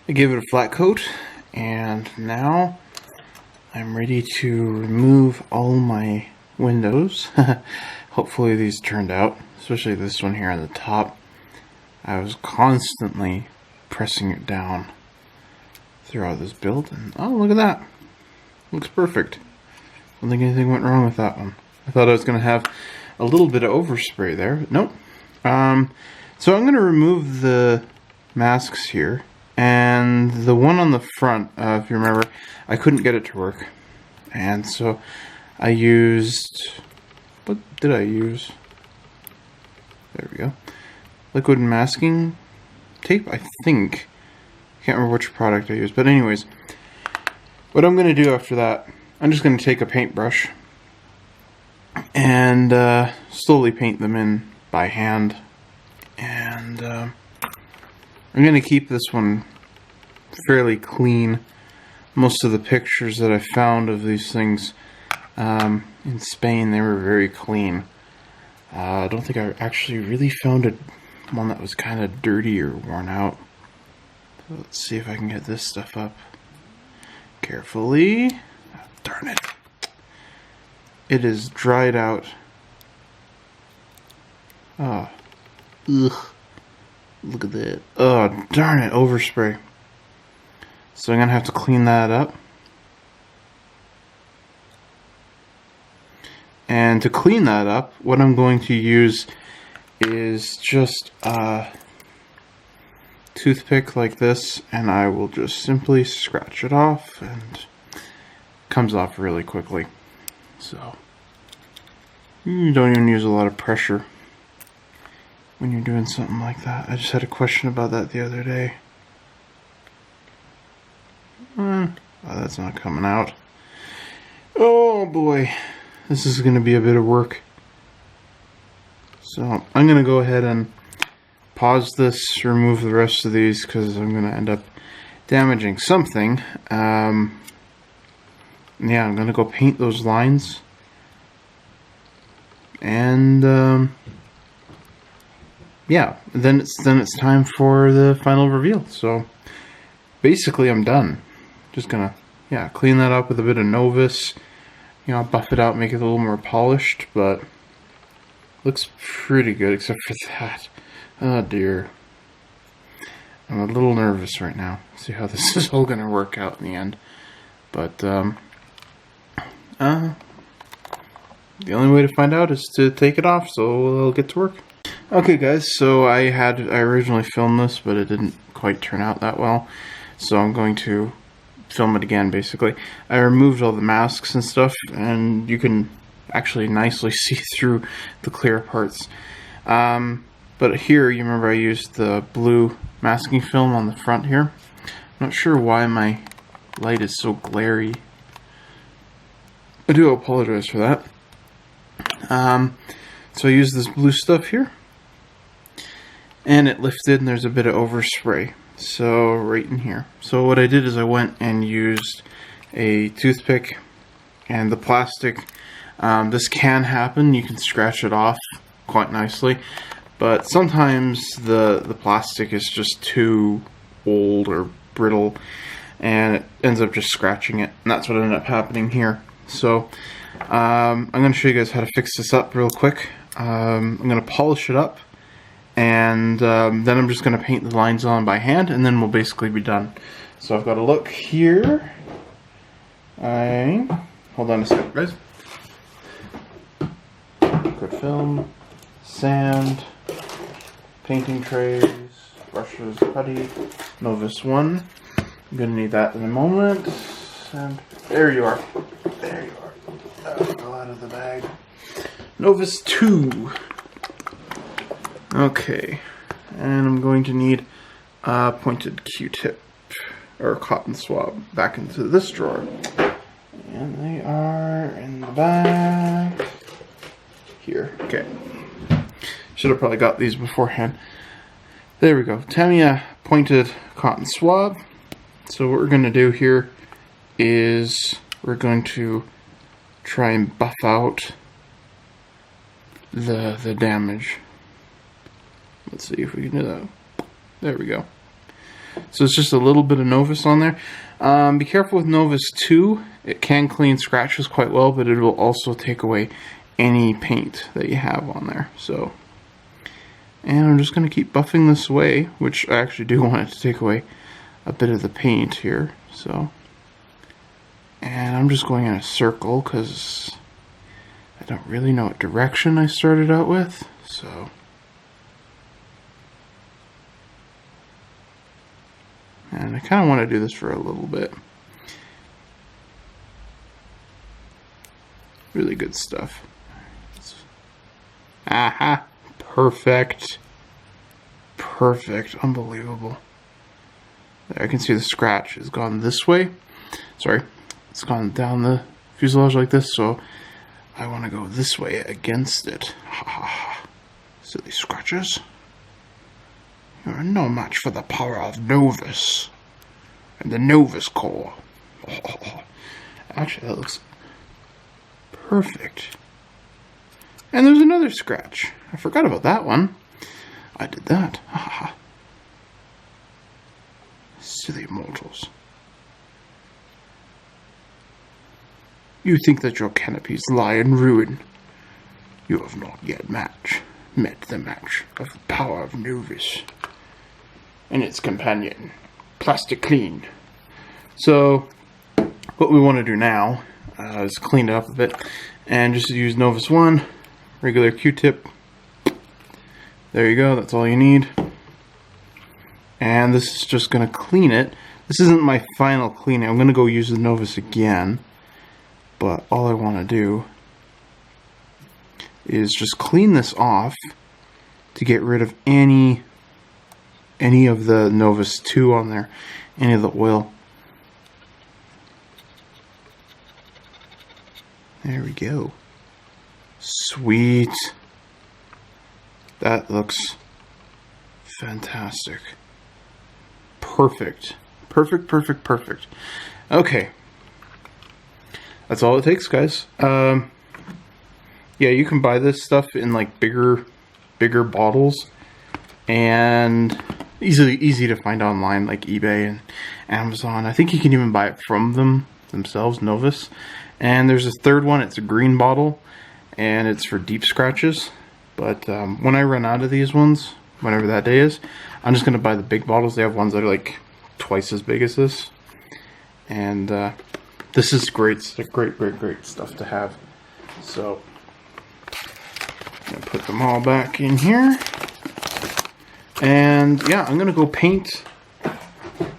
I gave it a flat coat, and now I'm ready to remove all my windows. Hopefully these turned out, especially this one here on the top. I was constantly pressing it down throughout this build, and oh, look at that. Looks perfect. I don't think anything went wrong with that one. I thought I was going to have a little bit of overspray there, but nope. So I'm going to remove the masks here, and the one on the front, if you remember, I couldn't get it to work, and so I used, what did I use? There we go. Liquid masking tape, I think. Can't remember which product I used, but anyways, what I'm going to do after that, I'm just going to take a paintbrush and slowly paint them in by hand. And I'm going to keep this one fairly clean. Most of the pictures that I found of these things in Spain, they were very clean. I don't think I actually really found one that was kind of dirty or worn out. So let's see if I can get this stuff up carefully. Oh, darn it. It is dried out. Oh. Ugh. Look at that. Oh, darn it. Overspray. So I'm going to have to clean that up. And to clean that up, what I'm going to use is just a toothpick like this, and I will just simply scratch it off, and it comes off really quickly. So you don't even use a lot of pressure when you're doing something like that. I just had a question about that the other day. Oh, that's not coming out. Oh boy, this is going to be a bit of work. So I'm going to go ahead and pause this, remove the rest of these, because I'm going to end up damaging something. Yeah, I'm going to go paint those lines. And yeah, then it's time for the final reveal. So basically I'm done. Just gonna clean that up with a bit of Novus, buff it out, make it a little more polished, but looks pretty good except for that. Oh dear, I'm a little nervous right now. See how this is all gonna work out in the end. But the only way to find out is to take it off, so I'll get to work. Okay guys, so I originally filmed this, but it didn't quite turn out that well, so I'm going to film it again. Basically, I removed all the masks and stuff, and you can actually nicely see through the clear parts. But here, you remember I used the blue masking film on the front here. I'm not sure why my light is so glary. I do apologize for that. So I used this blue stuff here, and it lifted, and there's a bit of overspray. So right in here. So what I did is I went and used a toothpick and the plastic. This can happen. You can scratch it off quite nicely, but sometimes the plastic is just too old or brittle, and it ends up just scratching it, and that's what ended up happening here. So I'm going to show you guys how to fix this up real quick. I'm going to polish it up, and then I'm just going to paint the lines on by hand, and then we'll basically be done. So I've got a look here. Hold on a second, guys. Liquid film, sand, painting trays, brushes, putty, Novus 1. I'm going to need that in a moment. And there you are. There you are. That fell out of the bag. Novus 2. Okay, and I'm going to need a pointed Q-tip or cotton swab back into this drawer. And they are in the back here. Okay. Should have probably got these beforehand. There we go. Tamiya pointed cotton swab. So what we're going to do here is we're going to try and buff out the damage. Let's see if we can do that. There we go. So it's just a little bit of Novus on there. Be careful with Novus 2. It can clean scratches quite well, but it will also take away any paint that you have on there. So, and I'm just going to keep buffing this away, which I actually do want it to take away a bit of the paint here. So, and I'm just going in a circle because I don't really know what direction I started out with. So, and I kind of want to do this for a little bit. Really good stuff. Aha! Perfect. Perfect. Unbelievable. There, I can see the scratch has gone this way. Sorry. It's gone down the fuselage like this, so I want to go this way against it. Ha ha ha. Silly scratches. You're no match for the power of Novus and the Novus core. Actually, that looks perfect. And there's another scratch. I forgot about that one. I did that. Ha ha ha. Silly mortals. You think that your canopies lie in ruin. You have not yet met the match of the power of Novus and its companion, Plastic Clean. So, what we want to do now is clean it up a bit and just use Novus 1, regular Q-tip. There you go, that's all you need. And this is just going to clean it. This isn't my final cleaning. I'm going to go use the Novus again. But all I want to do is just clean this off to get rid of any of the Novus 2 on there, any of the oil. There we go. Sweet. That looks fantastic. Perfect. Perfect, perfect, perfect. Okay. That's all it takes, guys. Yeah, you can buy this stuff in like bigger bottles, and easy to find online, like eBay and Amazon. I think you can even buy it from themselves, Novus. And there's a third one. It's a green bottle, and it's for deep scratches. But when I run out of these ones, whenever that day is, I'm just gonna buy the big bottles. They have ones that are like twice as big as this, and this is great. It's great stuff to have. So I'm gonna put them all back in here, and yeah, I'm gonna go paint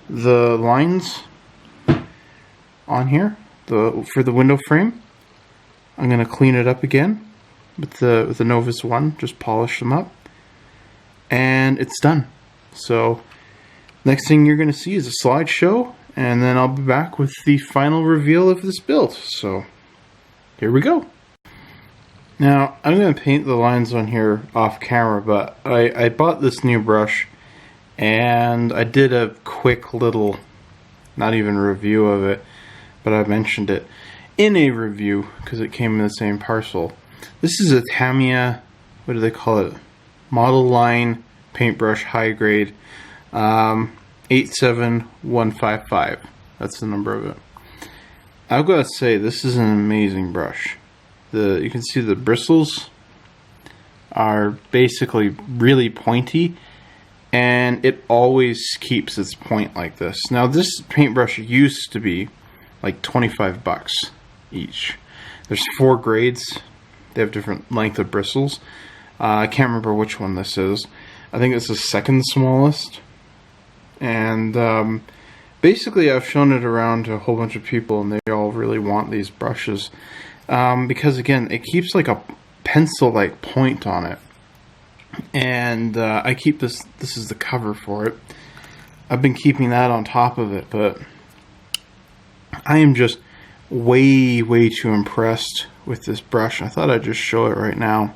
the lines on here for the window frame. I'm gonna clean it up again with the Novus 1, just polish them up, and it's done. So next thing you're gonna see is a slideshow, and then I'll be back with the final reveal of this build. So here we go. Now I'm gonna paint the lines on here off camera, but I bought this new brush, and I did a quick little, not even review of it, but I mentioned it in a review because it came in the same parcel. This is a Tamiya, what do they call it? Model line paintbrush, high grade, 87155. That's the number of it. I've got to say, this is an amazing brush. You can see the bristles are basically really pointy, and it always keeps its point like this. Now this paintbrush used to be like 25 bucks each. There's 4 grades. They have different length of bristles. I can't remember which one this is. I think it's the second smallest. And basically I've shown it around to a whole bunch of people, and they all really want these brushes. Because again, it keeps like a pencil-like point on it. And I keep this is the cover for it. I've been keeping that on top of it, but I am just way too impressed with this brush. I thought I'd just show it right now.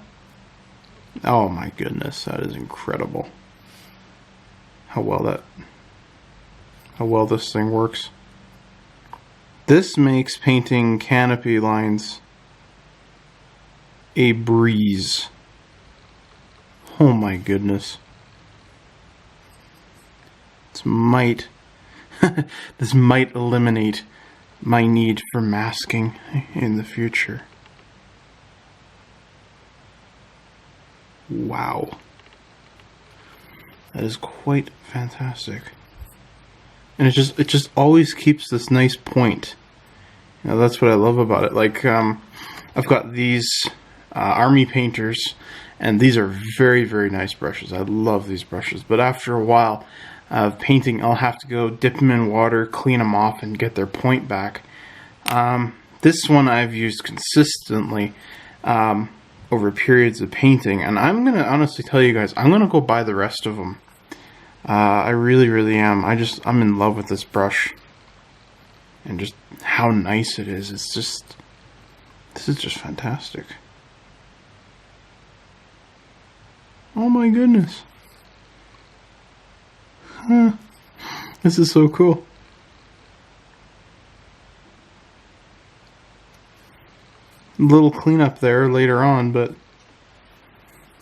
Oh my goodness, that is incredible. How well this thing works. This makes painting canopy lines a breeze. Oh my goodness. It's this might this might eliminate my need for masking in the future. Wow. That is quite fantastic. And it just always keeps this nice point. You know, that's what I love about it. Like, I've got these Army painters, and these are very, very nice brushes. I love these brushes. But after a while of painting, I'll have to go dip them in water, clean them off, and get their point back. This one I've used consistently over periods of painting, and I'm going to honestly tell you guys, I'm going to go buy the rest of them. I really, really am. I'm in love with this brush. And just how nice it is. This is just fantastic. Oh my goodness. Huh. This is so cool. A little cleanup there later on, but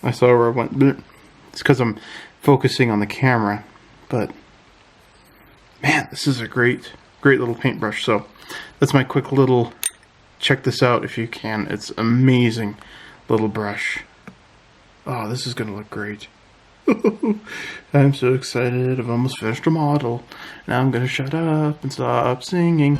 I saw where I went. It's because I'm focusing on the camera. But man, this is a great little paintbrush. So that's my quick little, check this out if you can. It's amazing little brush. Oh, this is gonna look great. I'm so excited. I've almost finished a model. Now I'm gonna shut up and stop singing.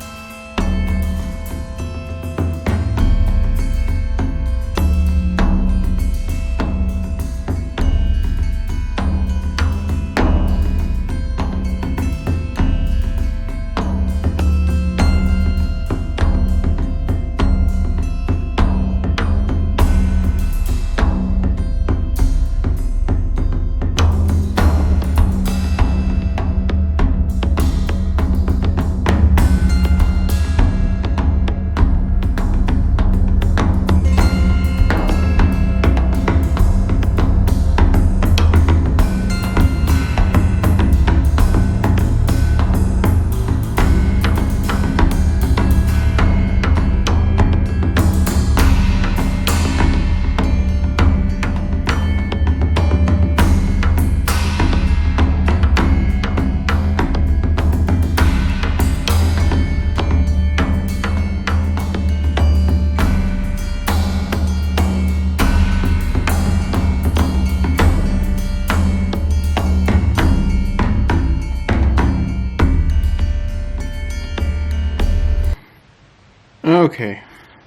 Okay,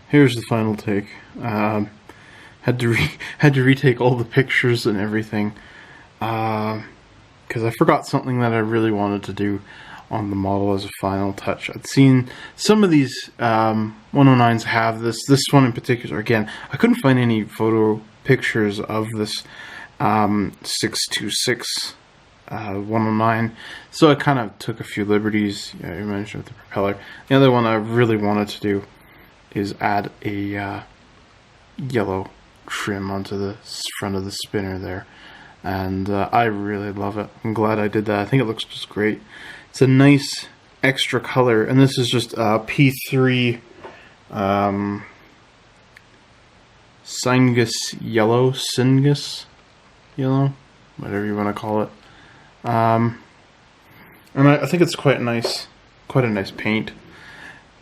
here's the final take. Had to retake all the pictures and everything because I forgot something that I really wanted to do on the model as a final touch. I'd seen some of these 109s have this. This one in particular, again, I couldn't find any photo pictures of this 626 109, so I kind of took a few liberties. Yeah, you mentioned with the propeller. The other one I really wanted to do is add a yellow trim onto the front of the spinner there, and I really love it. I'm glad I did that. I think it looks just great. It's a nice extra color, and this is just P3 Syngus yellow, whatever you want to call it. And I think it's quite a nice paint,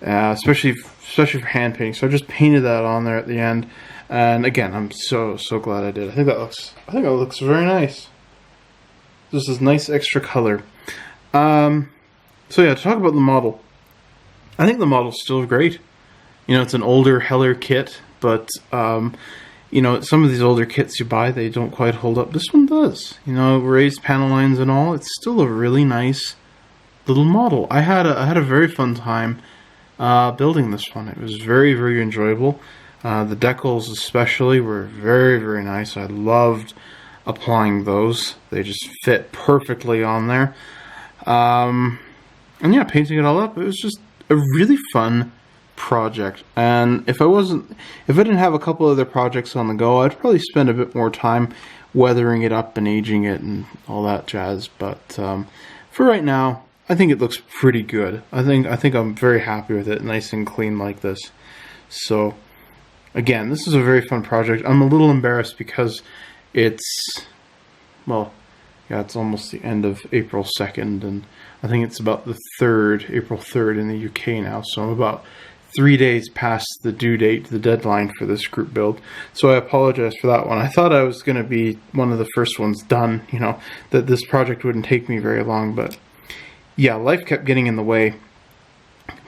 especially for hand painting. So I just painted that on there at the end, and again, I'm so glad I did. I think that looks very nice. Just this nice extra color. So yeah, to talk about the model, I think the model's still great. You know, it's an older Heller kit, but you know, some of these older kits you buy, they don't quite hold up. This one does. You know, raised panel lines and all. It's still a really nice little model. I had a very fun time building this one. It was very, very enjoyable. The decals especially were very, very nice. I loved applying those. They just fit perfectly on there. And yeah, painting it all up, it was just a really fun project. And if I didn't have a couple other projects on the go, I'd probably spend a bit more time weathering it up and aging it and all that jazz. But for right now, I think it looks pretty good. I think I'm very happy with it, nice and clean like this. So again, this is a very fun project. I'm a little embarrassed because it's, well, Yeah, it's almost the end of April 2nd, and I think it's about the 3rd, April 3rd in the UK now, so I'm about 3 days past the due date, the deadline for this group build. So I apologize for that one. I thought I was going to be one of the first ones done, you know, that this project wouldn't take me very long, but yeah, life kept getting in the way.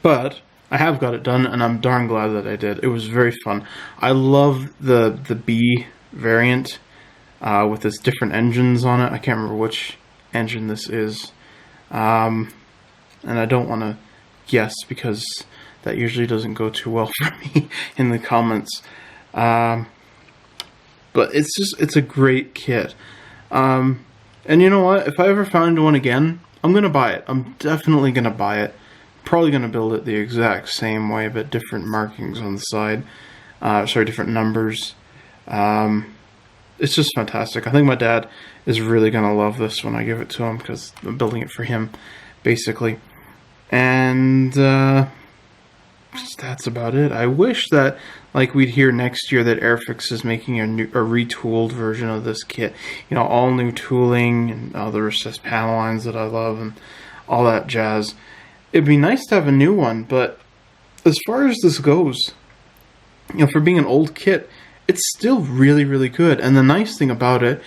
But I have got it done, and I'm darn glad that I did. It was very fun. I love the B variant with this different engines on it. I can't remember which engine this is. And I don't want to guess because that usually doesn't go too well for me in the comments. But it's a great kit. And you know what? If I ever find one again, I'm going to buy it. I'm definitely going to buy it. Probably going to build it the exact same way, but different markings on the side. Sorry, different numbers. It's just fantastic. I think my dad is really going to love this when I give it to him because I'm building it for him, basically. And that's about it. I wish that, like, we'd hear next year that Airfix is making a retooled version of this kit. You know, all new tooling and all the recessed panel lines that I love and all that jazz. It'd be nice to have a new one, but as far as this goes, you know, for being an old kit, it's still really, really good. And the nice thing about it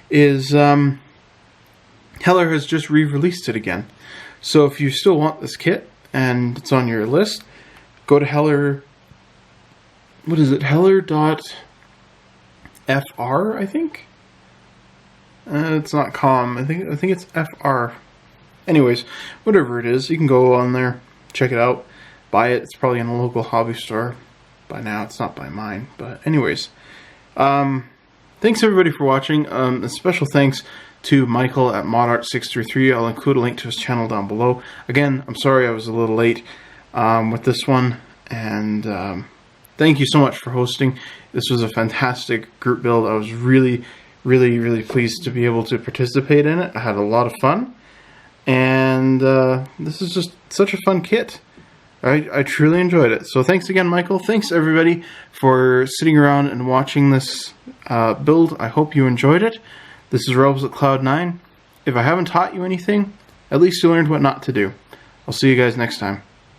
is Heller has just re-released it again. So if you still want this kit and it's on your list, go to Heller. What is it? Heller.fr, I think. It's not com. I think it's FR. Anyways, whatever it is, you can go on there, check it out, buy it. It's probably in a local hobby store by now. It's not by mine, but anyways, thanks everybody for watching. A special thanks to Michael at ModArt633. I'll include a link to his channel down below. Again, I'm sorry I was a little late with this one, and thank you so much for hosting. This was a fantastic group build. I was really, really, really pleased to be able to participate in it. I had a lot of fun. And this is just such a fun kit. I truly enjoyed it. So thanks again, Michael. Thanks everybody for sitting around and watching this build. I hope you enjoyed it. This is Rebels at Cloud9. If I haven't taught you anything, at least you learned what not to do. I'll see you guys next time.